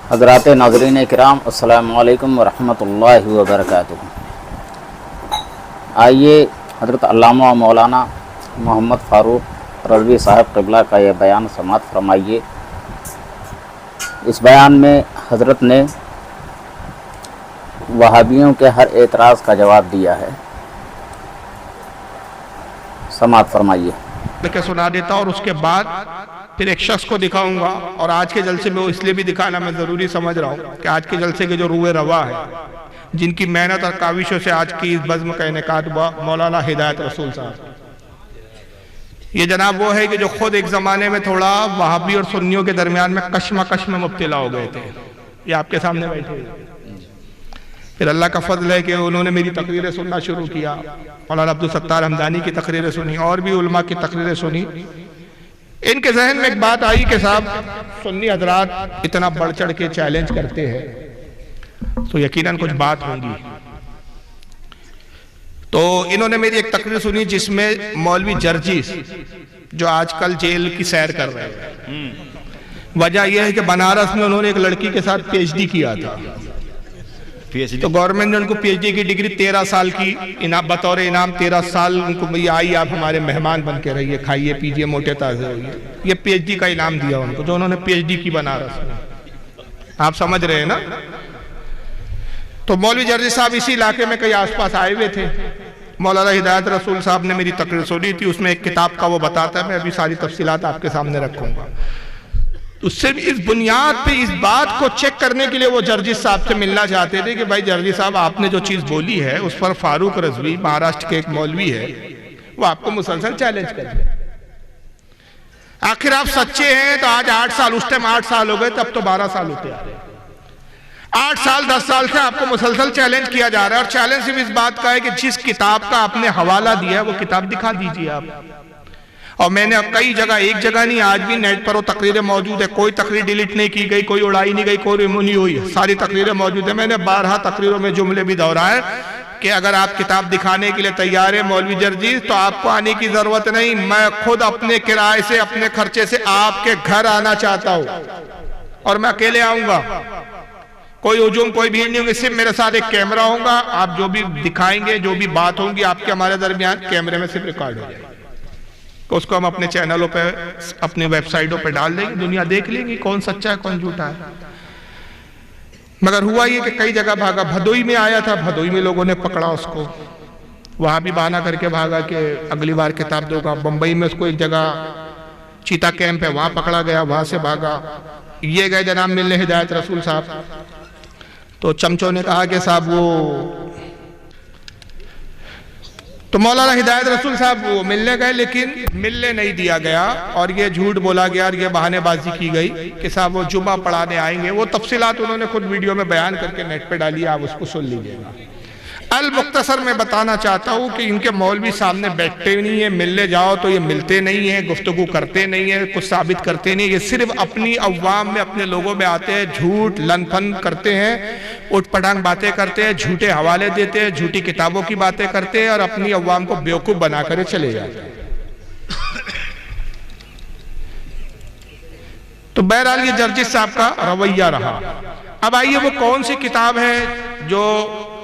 حضرات ناظرین کرام، السلام علیکم ورحمۃ اللہ وبرکاتہ۔ آئیے حضرت علامہ و مولانا محمد فاروق رضوی صاحب قبلہ کا یہ بیان سماعت فرمائیے۔ اس بیان میں حضرت نے وہابیوں کے ہر اعتراض کا جواب دیا ہے، سماعت فرمائیے۔ کہ سنا دیتا اور اس کے بعد پھر ایک شخص کو دکھاؤں گا، اور آج کے جلسے میں وہ اس لیے بھی دکھانا میں ضروری سمجھ رہا ہوں کہ آج کے جلسے کے جو روح روا ہے، جن کی محنت اور کاوشوں سے آج کی اس بزم کا انعقاد ہوا، مولانا ہدایت رسول صاحب۔ یہ جناب وہ ہے کہ جو خود ایک زمانے میں تھوڑا وہابی اور سنیوں کے درمیان میں کشمکش میں مبتلا ہو گئے تھے۔ یہ آپ کے سامنے بیٹھے ہیں۔ پھر اللہ کا فضل ہے کہ انہوں نے میری تقریریں سننا شروع کیا، مولانا عبدالستار حمدانی کی تقریریں سنی اور بھی علماء کی تقریریں سنی۔ ان کے ذہن میں ایک بات آئی کہ صاحب سنی حضرات اتنا بڑھ چڑھ کے چیلنج کرتے ہیں تو یقیناً کچھ بات ہوگی۔ تو انہوں نے میری ایک تقریر سنی جس میں مولوی جرجیس جو آج کل جیل کی سیر کر رہے ہیں، وجہ یہ ہے کہ بنارس میں انہوں نے ایک لڑکی کے ساتھ پی ایچ ڈی کیا تھا، تو گورنمنٹ نے ان کو پی ایچ ڈی کی ڈگری 13 سال کی بطور انعام 13 سال ان کو آئی، آپ ہمارے مہمان بن کے رہیے، کھائیے پیجیے، موٹے تازے ہوئیے۔ یہ پی ایچ ڈی کا انعام دیا ان کو جو انہوں نے پی ایچ ڈی کی بنارس میں۔ آپ سمجھ رہے ہیں نا؟ تو مولوی جرجی صاحب اسی علاقے میں کئی آس پاس آئے ہوئے تھے۔ مولانا ہدایت رسول صاحب نے میری تقریر سنی تھی، اس میں ایک کتاب کا وہ بتاتا ہے، میں ابھی ساری تفصیلات آپ کے سامنے رکھوں گا۔ اس سے بھی اس بنیاد پہ اس بات کو چیک کرنے کے لیے وہ جرجی صاحب سے ملنا چاہتے تھے کہ بھائی جرجی صاحب آپ نے جو چیز بولی ہے اس پر فاروق رضوی مہاراشٹر کے ایک مولوی ہے، وہ آپ کو مسلسل چیلنج کر رہے ہیں۔ آخر آپ سچے ہیں تو آج 8 سال، اس ٹائم 8 سال ہو گئے، تب تو 12 سال ہوتے آ رہے ہیں۔ 8 سال 10 سال سے آپ کو مسلسل چیلنج کیا جا رہا ہے، اور چیلنج صرف اس بات کا ہے کہ جس کتاب کا آپ نے حوالہ دیا ہے وہ کتاب دکھا دیجئے آپ۔ اور میں نے کئی جگہ، ایک جگہ نہیں، آج بھی نیٹ پر وہ تقریریں موجود ہے، کوئی تقریر ڈیلیٹ نہیں کی گئی، کوئی اڑائی نہیں گئی، کوئی ریمو نہیں ہوئی، ساری تقریریں موجود ہیں۔ میں نے 12 تقریروں میں جملے بھی دہرائے کہ اگر آپ کتاب دکھانے کے لیے تیار ہیں مولوی جرجیس تو آپ کو آنے کی ضرورت نہیں، میں خود اپنے کرائے سے، اپنے خرچے سے آپ کے گھر آنا چاہتا ہوں، اور میں اکیلے آؤں گا، کوئی ہجوم، کوئی بھیڑ نہیں ہوگی، صرف میرے ساتھ ایک کیمرہ ہوگا، آپ جو بھی دکھائیں گے، جو بھی بات ہوگی آپ کے ہمارے درمیان، کیمرے میں صرف ریکارڈ ہو جائے گا، اس کو ہم اپنے چینلوں پہ، اپنے ویب سائٹوں پہ ڈال دیں گے، دنیا دیکھ لیں گی کون سچا ہے کون جھوٹا ہے۔ مگر ہوا یہ کہ کئی جگہ بھاگا، بھدوئی میں آیا تھا، بھدوئی میں لوگوں نے پکڑا اس کو، وہاں بھی بہانہ کر کے بھاگا کہ اگلی بار کتاب دو گا۔ بمبئی میں اس کو ایک جگہ چیتا کیمپ ہے، وہاں پکڑا گیا، وہاں سے بھاگا۔ یہ گئے جناب ملنے ہدایت رسول صاحب، تو چمچوں نے کہا کہ صاحب وہ، تو مولانا ہدایت رسول صاحب وہ ملنے گئے لیکن ملنے نہیں دیا گیا، اور یہ جھوٹ بولا گیا اور یہ بہانے بازی کی گئی کہ صاحب وہ جمعہ پڑھانے آئیں گے۔ وہ تفصیلات انہوں نے خود ویڈیو میں بیان کر کے نیٹ پہ ڈالی، آپ اس کو سن لیجئے گا۔ المختصر میں بتانا چاہتا ہوں کہ ان کے مولوی سامنے بیٹھتے نہیں ہیں، ملنے جاؤ تو یہ ملتے نہیں ہیں، گفتگو کرتے نہیں ہیں، کچھ ثابت کرتے نہیں ہیں، یہ صرف اپنی عوام میں، اپنے لوگوں میں آتے ہیں، جھوٹ لن پھن کرتے ہیں، اٹھ پٹانگ باتیں کرتے ہیں، جھوٹے حوالے دیتے ہیں، جھوٹی کتابوں کی باتیں کرتے ہیں، اور اپنی عوام کو بیوقوف بنا کر چلے جاتے ہیں۔ تو بہرحال یہ جرجس صاحب کا رویہ رہا۔ اب آئیے وہ کون سی کتاب ہے جو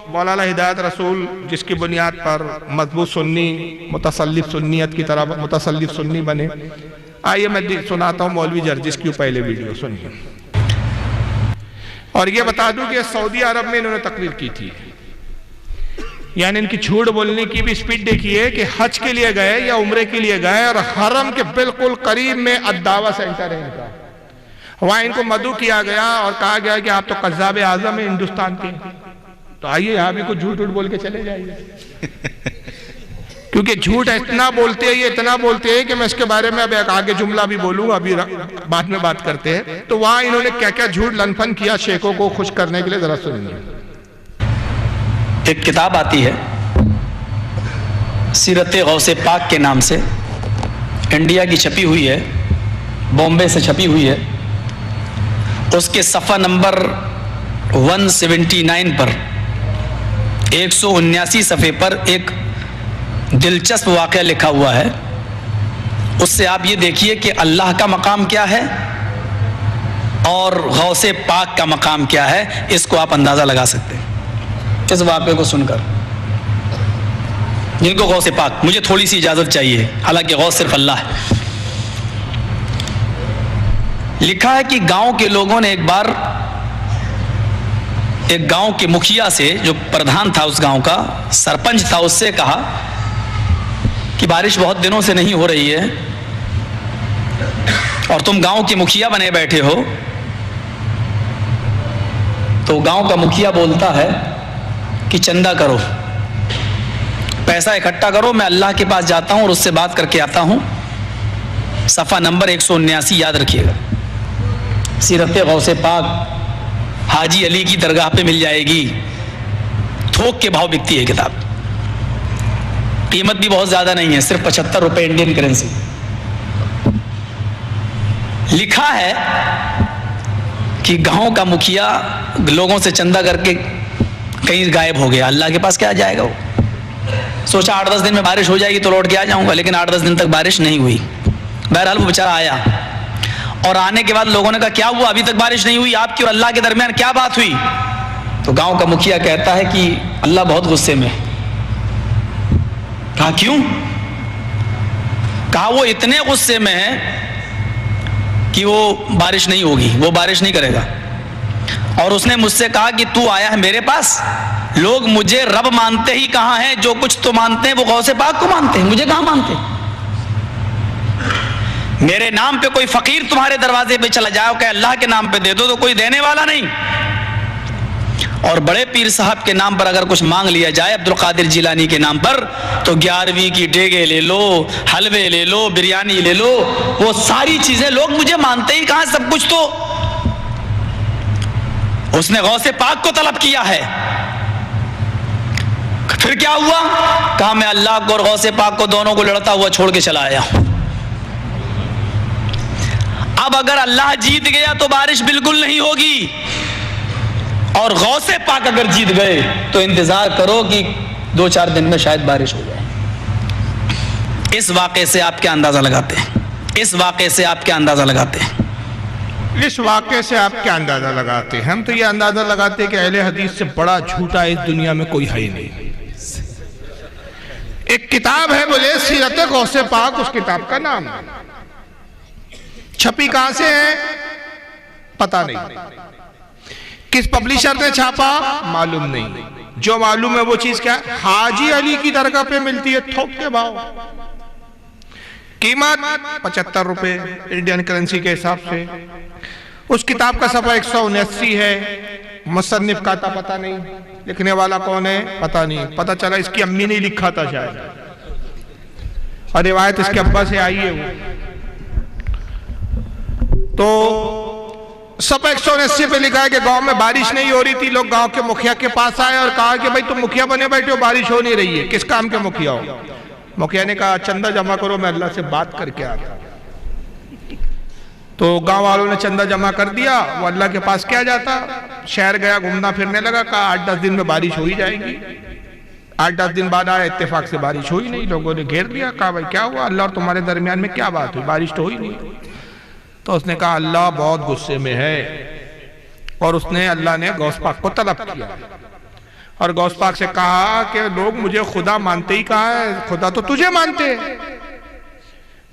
مولانا ہدایت رسول، جس کی بنیاد پر مضبوط سنی، متسلف سنیت کی طرح متسلف سنی بنے۔ آئیے میں سناتا ہوں مولوی جرجس کی پہلے ویڈیو سنیے، اور یہ بتا دوں کہ سعودی عرب میں انہوں نے تقریر کی تھی، یعنی ان کی جھوٹ بولنے کی بھی سپیڈ دیکھیے کہ حج کے لیے گئے یا عمرے کے لیے گئے، اور حرم کے بالکل قریب میں الدعوہ سینٹر ہے ان کا، وہاں ان کو مدعو کیا گیا اور کہا گیا کہ آپ تو قذاب اعظم ہیں ہندوستان کے، تو آئیے یہاں بھی کچھ جھوٹ بول کے چلے جائیے، کیونکہ جھوٹ اتنا بولتے ہیں، یہ اتنا بولتے ہیں کہ میں اس کے بارے میں اب ایک آگے جملہ بھی بولوں، ابھی بعد میں بات کرتے ہیں۔ تو وہاں انہوں نے کیا کیا جھوٹ لن پھن کیا شیخوں کو خوش کرنے کے لیے، ذرا سنیے۔ ایک کتاب آتی ہے سیرت غوث پاک کے نام سے، انڈیا کی چھپی ہوئی ہے، بامبے سے چھپی ہوئی ہے، اس کے صفحہ نمبر 179 پر 179 صفحے پر ایک دلچسپ واقعہ لکھا ہوا ہے۔ اس سے آپ یہ دیکھیے کہ اللہ کا مقام کیا ہے اور غوث پاک کا مقام کیا ہے، اس کو آپ اندازہ لگا سکتے ہیں اس واقعے کو سن کر. جن کو غوث پاک، مجھے تھوڑی سی اجازت چاہیے، حالانکہ غوث صرف اللہ ہے. لکھا ہے کہ گاؤں کے لوگوں نے ایک بار ایک گاؤں کے مکھیا سے، جو پردھان تھا اس گاؤں کا، سرپنچ تھا، اس سے کہا کہ بارش بہت دنوں سے نہیں ہو رہی ہے اور تم گاؤں کے مکھیا بنے بیٹھے ہو. تو گاؤں کا مکھیا بولتا ہے کہ چندہ کرو، پیسہ اکٹھا کرو، میں اللہ کے پاس جاتا ہوں اور اس سے بات کر کے آتا ہوں. صفحہ نمبر 179 یاد رکھیے گا، سیرت غوث پاک حاجی علی کی درگاہ پہ مل جائے گی. تھوک کے بھاؤ بکتی ہے کتاب، قیمت بھی بہت زیادہ نہیں ہے، صرف 75 روپے انڈین کرنسی. لکھا ہے کہ گاؤں کا مکھیا لوگوں سے چندہ کر کے کہیں غائب ہو گیا. اللہ کے پاس کیا جائے گا وہ؟ سوچا 8-10 دن میں بارش ہو جائے گی تو لوٹ کے آ جاؤں گا، لیکن 8-10 دن تک بارش نہیں ہوئی. بہرحال وہ بیچارہ آیا اور آنے کے بعد لوگوں نے کہا کیا ہوا، ابھی تک بارش نہیں ہوئی، آپ کی اور اللہ کے درمیان کیا بات ہوئی؟ تو گاؤں کا مکھیا کہتا ہے کہ اللہ بہت غصے میں. کہا کیوں؟ کہا وہ اتنے غصے میں ہے کہ وہ بارش نہیں ہوگی، وہ بارش نہیں کرے گا. اور اس نے مجھ سے کہا کہ تو آیا ہے میرے پاس، لوگ مجھے رب مانتے ہی کہاں ہیں، جو کچھ تو مانتے ہیں وہ غوث پاک کو مانتے ہیں، مجھے کہاں مانتے ہیں. میرے نام پہ کوئی فقیر تمہارے دروازے پہ چلا جاؤ کہ اللہ کے نام پہ دے دو تو کوئی دینے والا نہیں. اور بڑے پیر صاحب کے نام پر اگر کچھ مانگ لیا جائے، عبد القادر جیلانی کے نام پر، تو 11ویں کی ڈیگے لے لو، حلوے لے لو، بریانی لے لو، وہ ساری چیزیں لوگ مجھے مانتے ہی کہاں، سب کچھ تو اس نے غوث پاک کو طلب کیا ہے. پھر کیا ہوا؟ کہا میں اللہ کو اور غوث پاک کو دونوں کو لڑتا ہوا چھوڑ کے چلا آیا. اب اگر اللہ جیت گیا تو بارش بالکل نہیں ہوگی، اور غوث پاک اگر جیت گئے تو انتظار کرو کہ 2-4 دن میں شاید بارش ہو جائے. اس واقعے سے آپ کیا اندازہ لگاتے ہیں؟ اس واقعے سے آپ کیا اندازہ لگاتے ہیں؟ اس واقعے سے آپ کیا اندازہ لگاتے ہیں؟ ہم تو یہ اندازہ لگاتے ہیں کہ اہل حدیث سے بڑا جھوٹا اس دنیا میں کوئی ہے ہی نہیں. ایک کتاب ہے بولے سیرت غوث پاک، اس کتاب کا نام چھپی کہاں سے ہے پتہ نہیں، کس پبلشر نے چھاپا معلوم نہیں. جو معلوم ہے وہ چیز کیا ہے، حاجی علی کی درگاہ پہ ملتی ہے تھوک کے بھاؤ، قیمت 75 روپے انڈین کرنسی کے حساب سے. اس کتاب کا صفحہ 179 ہے. مصنف کا تھا پتہ نہیں، لکھنے والا کون ہے پتہ نہیں. پتہ چلا اس کی امی نے لکھا تھا شاید، اور روایت اس کے ابا سے آئی ہے. وہ تو صفحہ 179 پہ لکھا ہے کہ گاؤں میں بارش نہیں ہو رہی تھی. لوگ گاؤں کے مکھیا کے پاس آئے اور کہا کہ بھائی تم مکھیا بنے بیٹھے ہو، بارش ہو نہیں رہی ہے، کس کام کے مکھیا ہو؟ مکھیا نے کہا چندہ جمع کرو، میں اللہ سے بات کر کے آتا. تو گاؤں والوں نے چندہ جمع کر دیا. وہ اللہ کے پاس کیا جاتا، شہر گیا، گھومنا پھرنے لگا. کہا 8-10 دن میں بارش ہو ہی جائے گی. 8-10 دن بعد آیا، اتفاق سے بارش ہوئی نہیں. لوگوں نے گھیر دیا. کہا بھائی کیا ہوا، اللہ اور تمہارے درمیان میں کیا بات ہوئی، بارش تو ہوئی نہیں. تو اس نے کہا اللہ بہت غصے میں ہے. اور اس نے اللہ نے غوث پاک کو طلب کیا اور غوث پاک سے کہا کہ لوگ مجھے خدا مانتے ہی کہا ہے، خدا تو تجھے مانتے ہیں.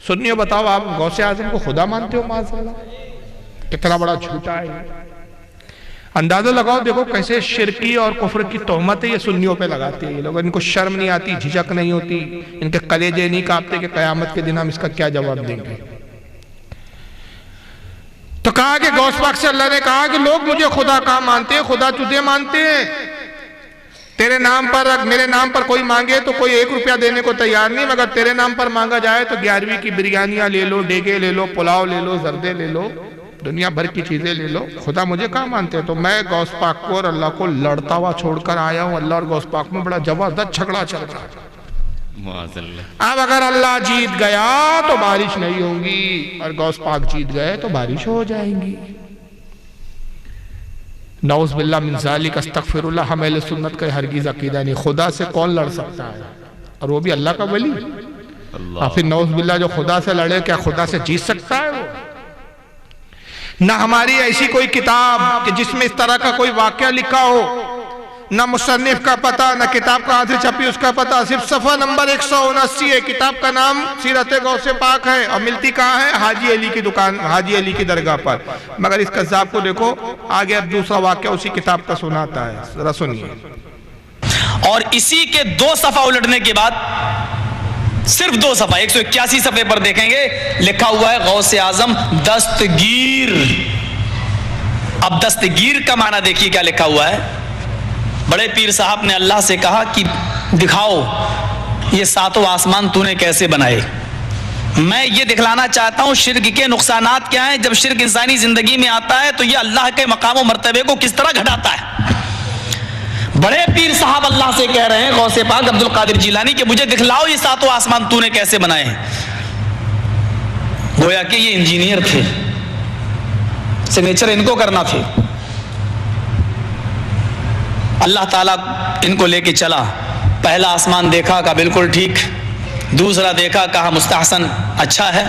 سنیو بتاؤ آپ غوث اعظم کو خدا مانتے ہو؟ معاذ اللہ، کتنا بڑا جھوٹا ہے. اندازہ لگاؤ، دیکھو کیسے شرکی اور کفر کی تہمتیں یہ سنیوں پہ لگاتے ہیں یہ لوگ. ان کو شرم نہیں آتی، جھجک نہیں ہوتی، ان کے کلیجے نہیں کانپتے کہ قیامت کے دن ہم اس کا کیا جواب دیں گے. تو کہا کہ غوث پاک سے اللہ نے کہا کہ لوگ مجھے خدا کہاں مانتے ہیں، خدا تجھے مانتے ہیں. تیرے نام پر، میرے نام پر کوئی مانگے تو کوئی 1 روپیہ دینے کو تیار نہیں، مگر تیرے نام پر مانگا جائے تو 11ویں کی بریانیاں لے لو، ڈیگے لے لو، پلاؤ لے لو، زردے لے لو، دنیا بھر کی چیزیں لے لو. خدا مجھے کہاں مانتے ہیں؟ تو میں غوث پاک کو اور اللہ کو لڑتا ہوا چھوڑ کر آیا ہوں. اللہ اور غوث پاک میں بڑا زبردست جھگڑا چل رہا ہے. اب اگر اللہ جیت گیا تو بارش نہیں ہوگی، اور غوث پاک جیت گئے تو بارش ہو جائیں گی. نعوذ باللہ من ذالک، استغفر اللہ. ہم اہل سنت کا ہرگز عقیدہ نہیں. خدا سے کون لڑ سکتا ہے، اور وہ بھی اللہ کا ولی. اور پھر نعوذ باللہ جو خدا سے لڑے، کیا خدا سے جیت سکتا ہے وہ؟ نہ ہماری ایسی کوئی کتاب کہ جس میں اس طرح کا کوئی واقعہ لکھا ہو، نہ مصنف کا پتہ، نہ کتاب کہاں سے چھپی اس کا پتہ، صرف صفحہ نمبر 179 ہے، کتاب کا نام سیرت غوث پاک ہے، اور ملتی کہاں ہے؟ حاجی علی کی دکان، حاجی علی کی درگاہ پر۔ مگر اس قذاب کو دیکھو آگے اب دوسرا واقعہ اسی کتاب کا سناتا ہے، ذرا سنیے۔ اور اسی کے 2 صفحہ الٹنے کے بعد، صرف 2 صفحہ 181 صفحے پر دیکھیں گے لکھا ہوا ہے غوث اعظم دستگیر۔ اب دستگیر کا معنی دیکھیے کیا لکھا ہوا ہے۔ بڑے پیر صاحب نے اللہ سے کہا کہ دکھاؤ یہ 7 آسمان تو نے کیسے بنائے، میں یہ دکھلانا چاہتا ہوں شرک کے نقصانات کیا ہیں، جب شرک انسانی زندگی میں آتا ہے تو یہ اللہ کے مقام و مرتبے کو کس طرح گھٹاتا ہے۔ بڑے پیر صاحب اللہ سے کہہ رہے ہیں غوث پاک عبد القادر جیلانی کہ مجھے دکھلاؤ یہ 7 آسمان تو نے کیسے بنائے ہیں۔ گویا کہ یہ انجینئر تھے، سگنیچر ان کو کرنا تھے۔ اللہ تعالیٰ ان کو لے کے چلا، پہلا آسمان دیکھا کہا بالکل ٹھیک، دوسرا دیکھا کہا مستحسن اچھا ہے،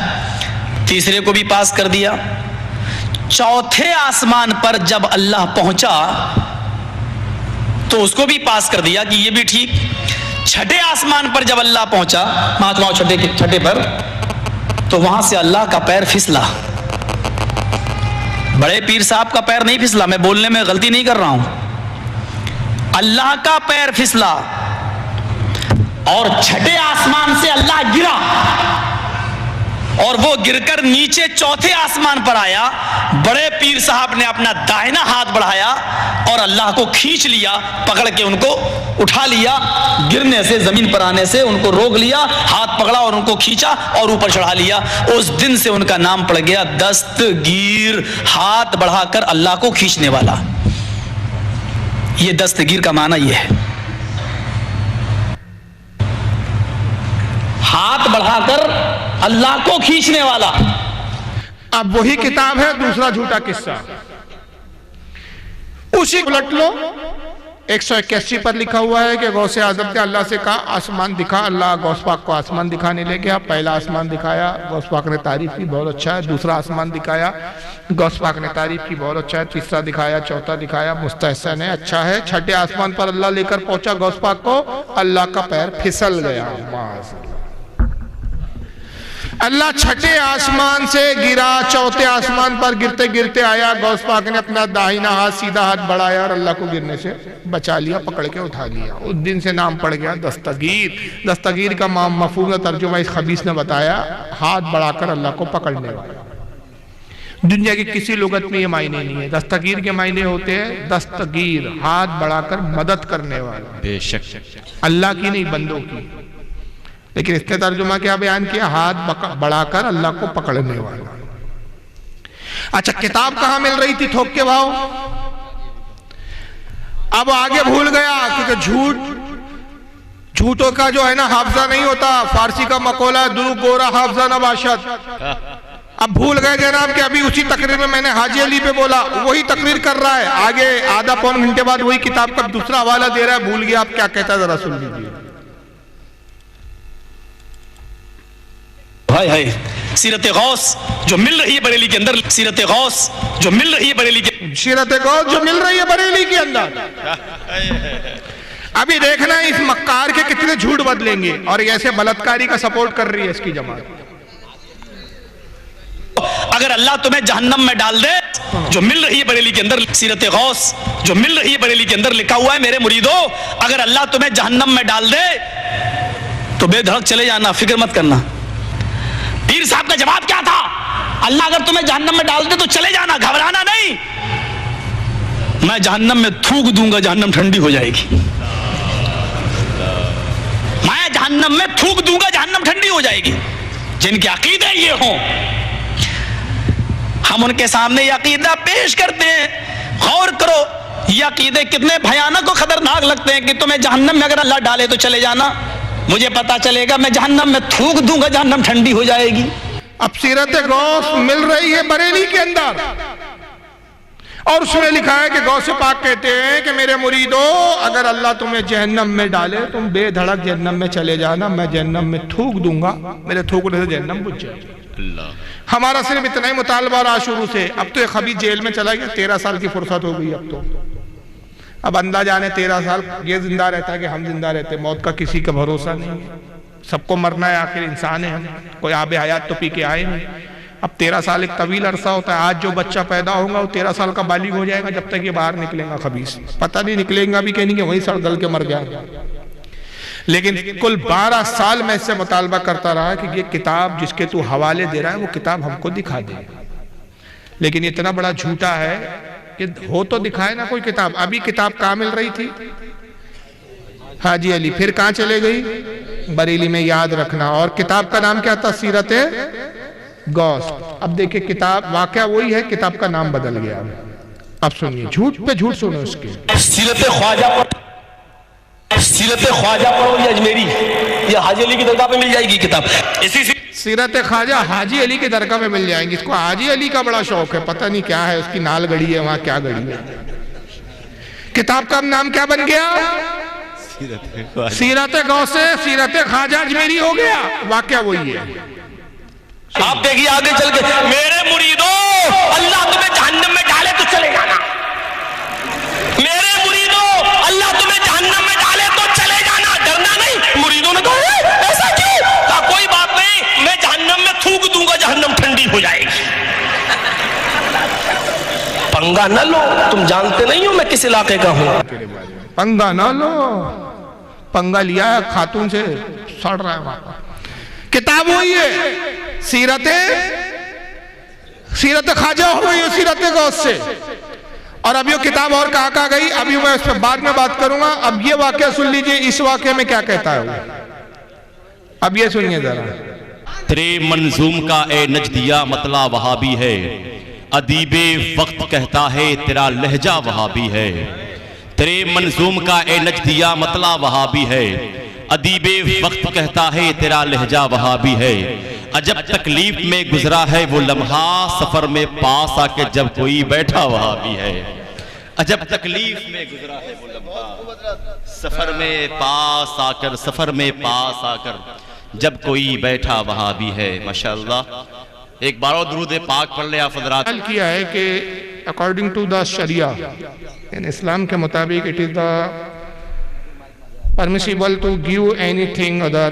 تیسرے کو بھی پاس کر دیا۔ چوتھے آسمان پر جب اللہ پہنچا تو اس کو بھی پاس کر دیا کہ یہ بھی ٹھیک۔ چھٹے آسمان پر جب اللہ پہنچا، مہاتماؤں چھٹے پر، تو وہاں سے اللہ کا پیر پھسلا۔ بڑے پیر صاحب کا پیر نہیں پھسلا، میں بولنے میں غلطی نہیں کر رہا ہوں، اللہ کا پیر پھسلا، اور چھٹے آسمان سے اللہ گرا، اور وہ گر کر نیچے چوتھے آسمان پر آیا۔ بڑے پیر صاحب نے اپنا دائنا ہاتھ بڑھایا اور اللہ کو کھینچ لیا، پکڑ کے ان کو اٹھا لیا، گرنے سے، زمین پر آنے سے ان کو روک لیا، ہاتھ پکڑا اور ان کو کھینچا اور اوپر چڑھا لیا۔ اس دن سے ان کا نام پڑ گیا دستگیر، ہاتھ بڑھا کر اللہ کو کھینچنے والا۔ یہ دستگیر کا معنی یہ ہے، ہاتھ بڑھا کر اللہ کو کھینچنے والا۔ اب وہی کتاب ہے دوسرا جھوٹا قصہ، اسی کو لٹ لو۔ 181 پر لکھا ہوا ہے کہ غوث اعظم نے اللہ سے کہا آسمان دکھا، اللہ غوث پاک کو آسمان دکھانے لے گیا۔ پہلا آسمان دکھایا، غوث پاک نے تعریف کی بہت اچھا ہے۔ دوسرا آسمان دکھایا، غوث پاک نے تعریف کی بہت اچھا ہے۔ تیسرا دکھایا، چوتھا دکھایا، مستحسن ہے، اچھا ہے۔ چھٹے آسمان پر اللہ لے کر پہنچا غوث پاک کو، اللہ کا پیر پھسل گیا۔ اللہ چھٹے آسمان سے گرا، چوتھے آسمان پر گرتے گرتے آیا، غوث پاک نے اپنا داہنا ہاتھ سیدھا ہاتھ بڑھایا اور اللہ کو گرنے سے بچا لیا، پکڑ کے اٹھا لیا۔ اس دن سے نام پڑ گیا دستگیر۔ دستگیر کا مفہوم و ترجمہ اس خبیث نے بتایا، ہاتھ بڑھا کر اللہ کو پکڑنے والا۔ دنیا کی کسی لغت میں یہ معنی نہیں ہے۔ دستگیر کے معنی ہوتے ہیں دستگیر، ہاتھ بڑھا کر مدد کرنے والا، بے شک اللہ کی نہیں بندوں کی۔ لیکن اس نے ترجمہ کیا بیان کیا؟ ہاتھ بڑھا کر اللہ کو پکڑنے والا۔ اچھا کتاب کہاں مل رہی تھی تھوک کے بھاؤ؟ اب آگے بھول گیا، کیونکہ جھوٹوں کا جو ہے نا حافظہ نہیں ہوتا۔ فارسی کا مقولہ ہے دروغ گورا حافظہ نباشد۔ اب بھول گئے جناب کہ ابھی اسی تقریر میں نے حاجی علی پہ بولا، وہی تقریر کر رہا ہے، آگے آدھا پون گھنٹے بعد وہی کتاب کا دوسرا حوالہ دے رہا ہے، بھول گیا آپ کیا کہتا ہے، ذرا سن لیجیے۔ سیرت غوث جو مل رہی ہے بریلی کے اندر، سیرت غوث جو مل رہی ہے بریلی کے سیرت غوث جو مل رہی ہے بریلی کے اندر۔ ابھی دیکھنا ہے اس مکار کے کتنے جھوٹ بدلیں گے، اور ایسے بلتکاری کا سپورٹ کر رہی ہے اس کی جماعت۔ اگر اللہ تمہیں جہنم میں ڈال دے جو مل رہی ہے بریلی کے اندر، سیرت غوث جو مل رہی ہے بریلی کے اندر لکھا ہوا ہے میرے مریدو، اگر اللہ تمہیں جہنم میں ڈال دے تو بے دھڑک چلے جانا، فکر مت کرنا۔ پیر صاحب کا جواب کیا تھا؟ اللہ اگر تمہیں جہنم میں ڈال دے تو چلے جانا، گھبرانا نہیں، میں جہنم میں تھوک دوں گا، جہنم ٹھنڈی ہو جائے گی، میں جہنم میں تھوک دوں گا، جہنم ٹھنڈی ہو جائے گی۔ جن کے عقیدے یہ ہوں ہم ان کے سامنے یہ عقیدہ پیش کرتے ہیں، غور کرو یہ عقیدے کتنے بھیانک و خطرناک لگتے ہیں کہ تمہیں جہنم میں اگر اللہ ڈالے تو چلے جانا، مجھے پتا چلے گا میں جہنم میں تھوک دوں گا، جہنم ٹھنڈی ہو جائے گی۔ اب سیرت غوث مل رہی ہے بریلی کے اندر، اور اس میں لکھا ہے کہ غوث پاک کہتے ہیں کہ میرے مریدو اگر اللہ تمہیں جہنم میں ڈالے تم بے دھڑک جہنم میں چلے جانا، میں جہنم میں تھوک دوں گا، میرے تھوکنے سے جہنم بجھ جائے گی۔ ہمارا صرف اتنا ہی مطالبہ رہا شروع سے. اب تو ایک خبیث جیل میں چلا گیا, 13 سال کی فرصت ہو گئی. اب اندازہ جانے 13 سال یہ زندہ رہتا ہے کہ ہم زندہ رہتے ہیں. موت کا کسی کا بھروسہ نہیں ہے, سب کو مرنا ہے, آخر انسان ہے ہم, کوئی آب حیات تو پی کے آئے نہیں. اب 13 سال ایک طویل عرصہ ہوتا ہے. آج جو بچہ پیدا ہوگا وہ 13 سال کا بالغ ہو جائے گا, جب تک یہ باہر نکلے گا خبیث پتہ نہیں نکلیں گا بھی کہ نہیں, کہ وہیں سڑ گل کے مر جائے گا. لیکن کل 12 سال میں اس سے مطالبہ کرتا رہا کہ یہ کتاب جس کے تو حوالے دے رہا ہے وہ کتاب ہم کو دکھا دے. لیکن اتنا بڑا جھوٹا ہے کہ ہو تو دکھائے نا کوئی کتاب. ابھی کتاب کہاں مل رہی تھی؟ حاجی علی. پھر کہاں چلے گئی؟ بریلی میں. یاد رکھنا. اور کتاب کا نام کیا تھا؟ سیرت غوث. اب دیکھیں کتاب واقعہ وہی ہے, کتاب کا نام بدل گیا. اب سنیے, جھوٹ پہ جھوٹ سنو اس کے. سیرت خواجہ پڑھو یا اجمیری, یا حاجی علی کی درگاہ پہ مل جائے گی کتاب. اسی سیرت خواجہ حاجی علی کی درگاہ میں مل جائیں گی. اس کو حاجی علی کا بڑا شوق ہے, پتہ نہیں کیا ہے اس کی نال گڑی ہے وہاں, کیا گڑی ہے. کتاب کا نام کیا بن گیا؟ سیرت غوث. سیرت خواجہ اجمیری ہو گیا. واقعہ وہی ہے. آپ دیکھیے آگے چل کے, میرے مریدوں اللہ تمہیں جہنم میں ڈالے تو چلے جانا. میرے مریدوں اللہ تمہیں جہنم میں ڈالے تو چلے جانا, ڈرنا نہیں. مریدوں نے کہا ایسا کیوں؟ کہا کوئی بات نہیں, میں جہنم میں تھوک دوں گا, جہنم ٹھنڈی ہو جائے گی. پنگا نہ لو, تم جانتے نہیں ہو میں کس علاقے کا ہوں. پنگا نہ لو. پنگا لیا ہے خاتون سے, سڑ رہا ہے وہاں. کتاب وہی ہے, سیرت خواجہ ہو گئی ہے سیرت غوث سے. اور اب یہ کتاب اور کہاں گئی, ابھی میں اس پہ بعد میں بات کروں گا. اب یہ واقعہ سن لیجئے, اس واقعے میں کیا کہتا ہے وہ. اب یہ سنیے ذرا. تیرے منظوم کا اے نجدیہ مطلع وہابی ہے, ادیب وقت کہتا ہے تیرا لہجہ وہابی ہے. تیرے منظوم کا اے نجدیہ مطلع وہابی ہے, ادیب وقت کہتا ہے تیرا لہجہ وہابی ہے. عجب تکلیف میں گزرا ہے وہ لمحہ, سفر میں پاس آ کے جب کوئی بیٹھا وہابی ہے. عجب تکلیف میں گزرا ہے وہ لمحہ, سفر میں پاس آ کر جب کوئی بیٹھا وہابی ہے. ماشاءاللہ. ایک بار اور درود پاک پڑھ لیں آپ حضرات. کیا ہے کہ according to the Sharia, یعنی اسلام کے مطابق it is the permissible to give anything other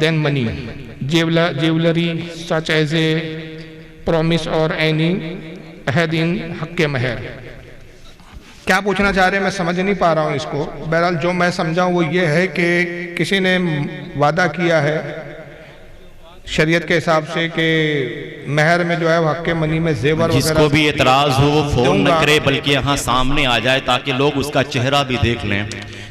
than money, jewelry such as a promise or any عہد in حق مہر. کیا پوچھنا چاہ رہے ہیں میں سمجھ نہیں پا رہا ہوں اس کو. بہرحال جو میں سمجھا وہ یہ ہے کہ کسی نے وعدہ کیا ہے شریعت کے حساب سے کہ مہر میں جو ہے حق منی میں زیور وغیرہ. جس کو بھی اعتراض ہو وہ فون نہ کرے بلکہ یہاں سامنے آ جائے تاکہ لوگ اس کا چہرہ بھی دیکھ لیں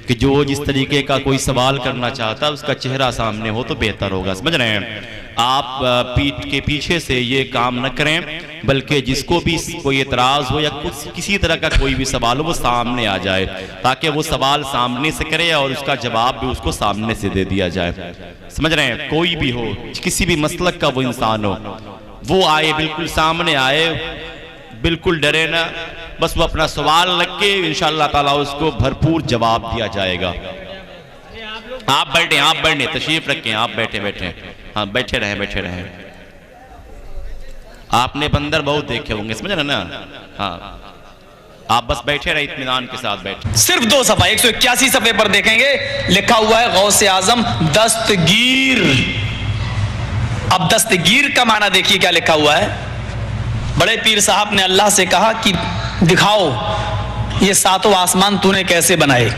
کہ جو جس طریقے کا کوئی سوال کرنا چاہتا ہے اس کا چہرہ سامنے ہو تو بہتر ہوگا. سمجھ رہے ہیں آپ پیٹ کے پیچھے سے یہ کام نہ کریں بلکہ جس کو بھی کوئی اعتراض ہو یا کسی طرح کا کوئی بھی سوال ہو وہ سامنے آ جائے تاکہ وہ سوال سامنے سے کرے اور اس کا جواب بھی اس کو سامنے سے دے دیا جائے. سمجھ رہے ہیں کوئی بھی ہو کسی بھی مسلک کا وہ انسان ہو وہ آئے بالکل سامنے آئے, بالکل ڈرے نہ, بس وہ اپنا سوال رکھ کے انشاءاللہ تعالیٰ اس کو بھرپور جواب دیا جائے گا. آپ بیٹھیں تشریف رکھیں, آپ بیٹھے ہاں بیٹھے رہیں. آپ نے بندر بہت دیکھے ہوں گے, سمجھ رہے نا. ہاں آپ بس بیٹھے رہے اطمینان کے ساتھ بیٹھے. صرف 2 صفحہ 181 صفحے پر دیکھیں گے لکھا ہوا ہے غوث اعظم دستگیر. اب دستگیر کا معنی دیکھیے کیا لکھا ہوا ہے. بڑے پیر صاحب نے اللہ سے کہا کہ دکھاؤ یہ 7 آسمان تو نے کیسے بنائے.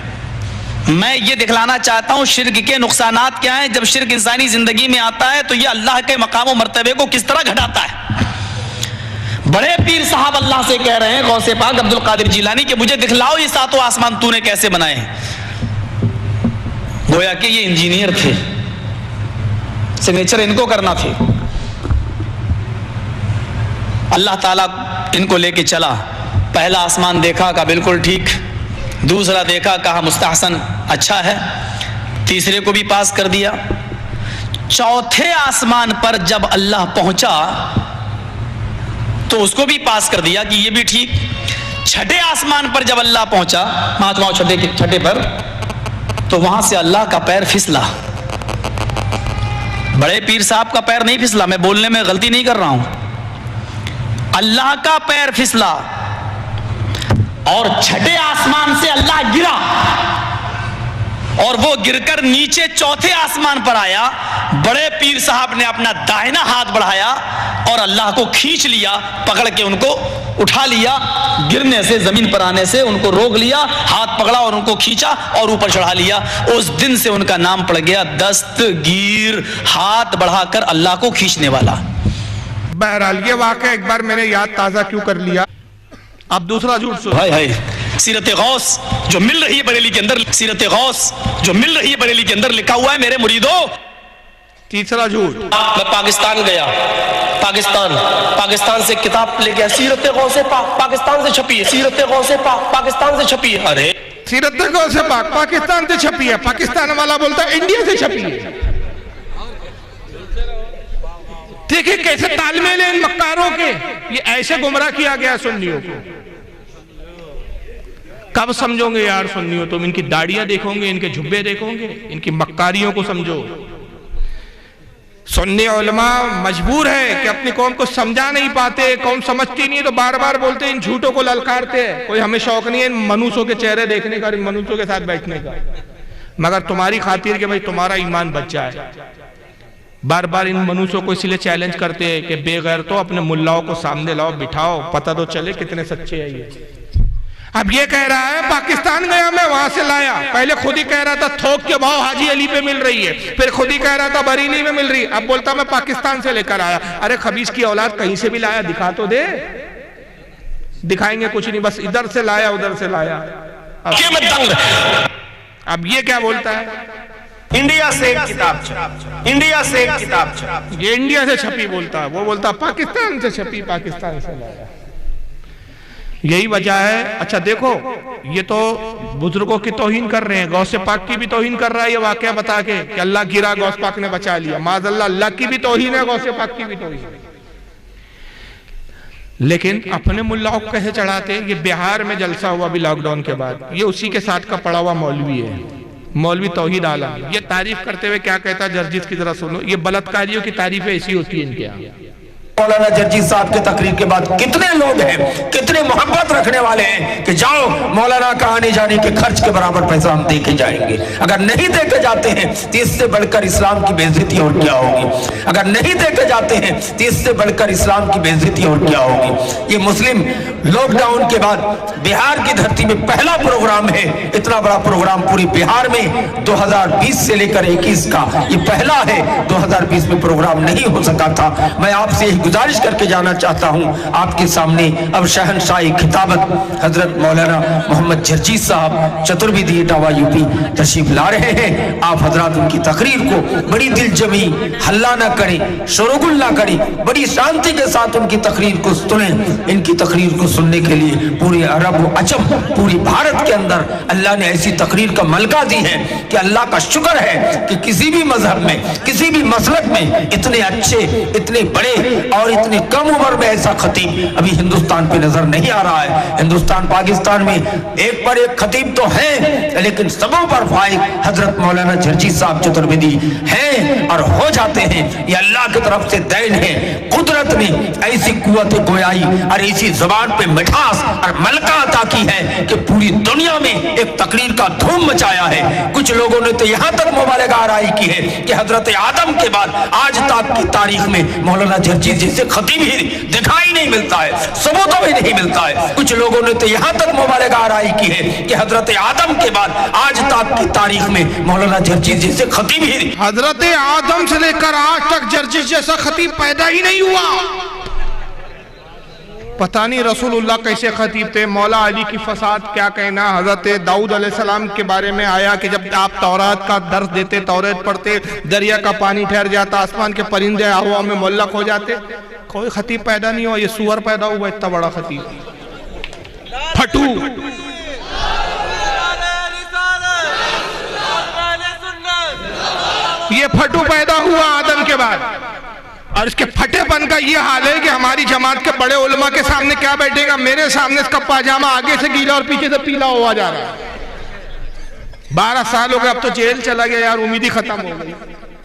میں یہ دکھلانا چاہتا ہوں شرک کے نقصانات کیا ہیں. جب شرک انسانی زندگی میں آتا ہے تو یہ اللہ کے مقام و مرتبے کو کس طرح گھٹاتا ہے. بڑے پیر صاحب اللہ سے کہہ رہے ہیں غوث پاک عبد القادر جیلانی کہ مجھے دکھلاؤ یہ 7 آسمان تو نے کیسے بنائے ہیں. گویا کہ یہ انجینئر تھے, سگنیچر ان کو کرنا تھے. اللہ تعالیٰ ان کو لے کے چلا. پہلا آسمان دیکھا کہا بالکل ٹھیک, دوسرا دیکھا کہا مستحسن اچھا ہے, تیسرے کو بھی پاس کر دیا. چوتھے آسمان پر جب اللہ پہنچا تو اس کو بھی پاس کر دیا کہ یہ بھی ٹھیک. چھٹے آسمان پر جب اللہ پہنچا, مہاتماؤں چھٹے پر, تو وہاں سے اللہ کا پیر پھسلا. بڑے پیر صاحب کا پیر نہیں پھسلا، میں بولنے میں غلطی نہیں کر رہا ہوں، اللہ کا پیر پھسلا اور چھٹے آسمان سے اللہ گرا اور وہ گر کر نیچے چوتھے آسمان پر آیا. بڑے پیر صاحب نے اپنا داہنا ہاتھ بڑھایا اور اللہ کو کھینچ لیا، پکڑ کے ان کو اٹھا لیا، گرنے سے زمین پر آنے سے ان کو روک لیا، ہاتھ پکڑا اور ان کو کھینچا اور اوپر چڑھا لیا. اس دن سے ان کا نام پڑ گیا دستگیر، ہاتھ بڑھا کر اللہ کو کھینچنے والا. بہرحال یہ واقعہ ایک بار میں نے یاد تازہ کیوں کر لیا. اب دوسرا جھوٹ سن. ہائے ہائے، سیرت غوث جو مل رہی ہے بریلی کے اندر، سیرت غوث جو مل رہی ہے بریلی کے اندر لکھا ہوا ہے میرے مریدوں. تیسرا جھوٹ. میں پاکستان گیا، پاکستان سے کتاب لے گیا، سیرت غوث پاک پاکستان سے چھپی ہے، سیرت غوث پاک پاکستان سے چھپی ہے. ارے سیرت غوث پاک پاکستان سے چھپی ہے، پاکستان والا بولتا ہے انڈیا سے چھپی ہے. دیکھیں کیسے تال میل ہیں ان مکاروں کے. یہ ایسے گمراہ کیا گیا سنیوں کو. کب سمجھو گے یار سنیوں؟ تم ان کی داڑیاں دیکھو گے، ان کے جھبے دیکھو گے، ان کی مکاریوں کو سمجھو. سنی علماء مجبور ہے کہ اپنی قوم کو سمجھا نہیں پاتے، قوم سمجھتی نہیں ہے تو بار بار بولتے ہیں، ان جھوٹوں کو للکارتے ہیں. کوئی ہمیں شوق نہیں ہے ان منوسوں کے چہرے دیکھنے کا، ان منوسوں کے ساتھ بیٹھنے کا، مگر تمہاری خاطر کہ بھئی تمہارا ایمان بچ جائے. بار بار ان منوسوں کو اس لیے چیلنج کرتے ہیں کہ بے غیرتوں اپنے ملاؤں کو سامنے لاؤ، بٹھاؤ، پتہ تو چلے کتنے سچے ہیں یہ. اب یہ کہہ رہا ہے پاکستان گیا میں وہاں سے لایا. پہلے خود ہی کہہ رہا تھا تھوک کے بھاؤ حاجی علی پہ مل رہی ہے، پھر خود ہی کہہ رہا تھا بریلی میں مل رہی ہے، اب بولتا میں پاکستان سے لے کر آیا. ارے خبیث کی اولاد کہیں سے بھی لایا دکھا تو دے. دکھائیں گے کچھ نہیں، بس ادھر سے لایا ادھر سے لایا. اب یہ کیا بولتا ہے؟ انڈیا سے ایک کتاب چھپی، انڈیا سے ایک کتاب چھپی. یہ انڈیا سے چھپی بولتا ہے، وہ بولتا پاکستان سے چھپی، پاکستان سے لایا. یہی وجہ ہے. اچھا دیکھو یہ تو بزرگوں کی توہین کر رہے ہیں، غوث پاک کی بھی توہین کر رہا ہے یہ واقعہ بتا کے کہ اللہ گرا غوث پاک نے بچا لیا. معاذ اللہ کی بھی توہین ہے، غوث پاک کی بھی توہین ہے. لیکن اپنے ملاؤں کو کیسے چڑھاتے ہیں؟ یہ بہار میں جلسہ ہوا بھی لاک ڈاؤن کے بعد، یہ اسی کے ساتھ کا پڑا ہوا مولوی ہے، مولوی توحید عالم. یہ تعریف کرتے ہوئے کیا کہتا ہے جرجیت کی ذرا سنو. یہ بلاتکاریوں کی تعریفیں ایسی ہوتی ہیں ان کے یہاں. مولانا جرجیت صاحب کے تقریر کے بعد کتنے لوگ ہیں، کتنے محبت رکھنے والے ہیں کہ جاؤ مولانا کا آنے جانے کے خرچ کے برابر پیسہ ہم دے کے جائیں گے. اگر نہیں دے کے جاتے ہیں تو اس سے بڑھ کر اسلام کی بے عزتی اور کیا ہوگی. اگر نہیں دے کے جاتے ہیں تو اس سے بڑھ کر اسلام کی بے عزتی اور کیا ہوگی. یہ مسلم لاک ڈاؤن کے بعد بہار کی دھرتی میں پہلا پروگرام ہے. اتنا بڑا پروگرام پوری بہار میں 2020 سے لے کر 21 کا یہ پہلا ہے. 2020 میں پروگرام نہیں ہو سکا تھا. میں آپ سے گزارش کر کے جانا چاہتا ہوں آپ کے سامنے اب شہنشاہی خطابت حضرت مولانا محمد جرجیت صاحب چترویدی اٹاوا یوپی تشریف لا رہے ہیں. آپ حضرات ان کی تقریر کو بڑی دل جمی ہلا نہ کریں، شورغل نہ کریں، بڑی شانتی کے ساتھ ان کی تقریر کو سنیں. ان کی تقریر کو سننے کے لیے پورے عرب و عجم پوری بھارت کے اندر اللہ نے ایسی تقریر کا ملکہ دی ہے کہ اللہ کا شکر ہے کہ کسی بھی مذہب میں کسی بھی مسلک میں اتنے اچھے اتنے بڑے اور اتنی کم عمر میں ایسا خطیب ابھی ہندوستان پہ نظر نہیں آ رہا ہے. ہندوستان پاکستان میں ایک پر ایک خطیب تو ہیں لیکن سبوں پر فائق حضرت مولانا جرجیت صاحب چترویدی ہیں اور ہو جاتے ہیں. یہ اللہ کی طرف سے دین ہے. قدرت نے ایسی قوت گویائی اور ایسی زبان پہ مٹھاس اور ملکہ عطا کی ہے کہ پوری دنیا میں ایک تقریر کا دھوم مچایا ہے. کچھ لوگوں نے تو یہاں تک مبالغہ آرائی کی ہے کہ حضرت آدم کے بعد آج تک کی تاریخ میں مولانا جرجیت جیسے خطیب ہی دکھائی نہیں ملتا ہے، ثبوتوں میں نہیں ملتا ہے. کچھ لوگوں نے تو یہاں تک مبالغہ آرائی کی ہے کہ حضرت آدم کے بعد آج تک کی تاریخ میں مولانا جرجیت جیسے خطیب ہی حضرت آدم سے لے کر آج تک جرجیت جیسا خطیب پیدا ہی نہیں ہوا. پتہ نہیں رسول اللہ کیسے خطیب تھے. مولا علی کی فساد کیا کہنا. حضرت داؤد علیہ السلام کے بارے میں آیا کہ جب آپ تورات کا درس دیتے، تورات پڑھتے، دریا کا پانی ٹھہر جاتا، آسمان کے پرندے ہوا میں معلق ہو جاتے. کوئی خطیب پیدا نہیں ہوا. یہ سور پیدا ہوا اتنا بڑا خطیب. پھٹو یہ پھٹو پیدا ہوا آدم کے بعد. اور اس کے پھٹے پن کا یہ حال ہے کہ ہماری جماعت کے بڑے علماء کے سامنے کیا بیٹھے گا. میرے سامنے اس کا پاجامہ آگے سے گیلا اور پیچھے سے پیلا ہوا جا رہا ہے. 12 سال ہو گئے، اب تو جیل چلا گیا یار، امید ہی ختم ہو گئی.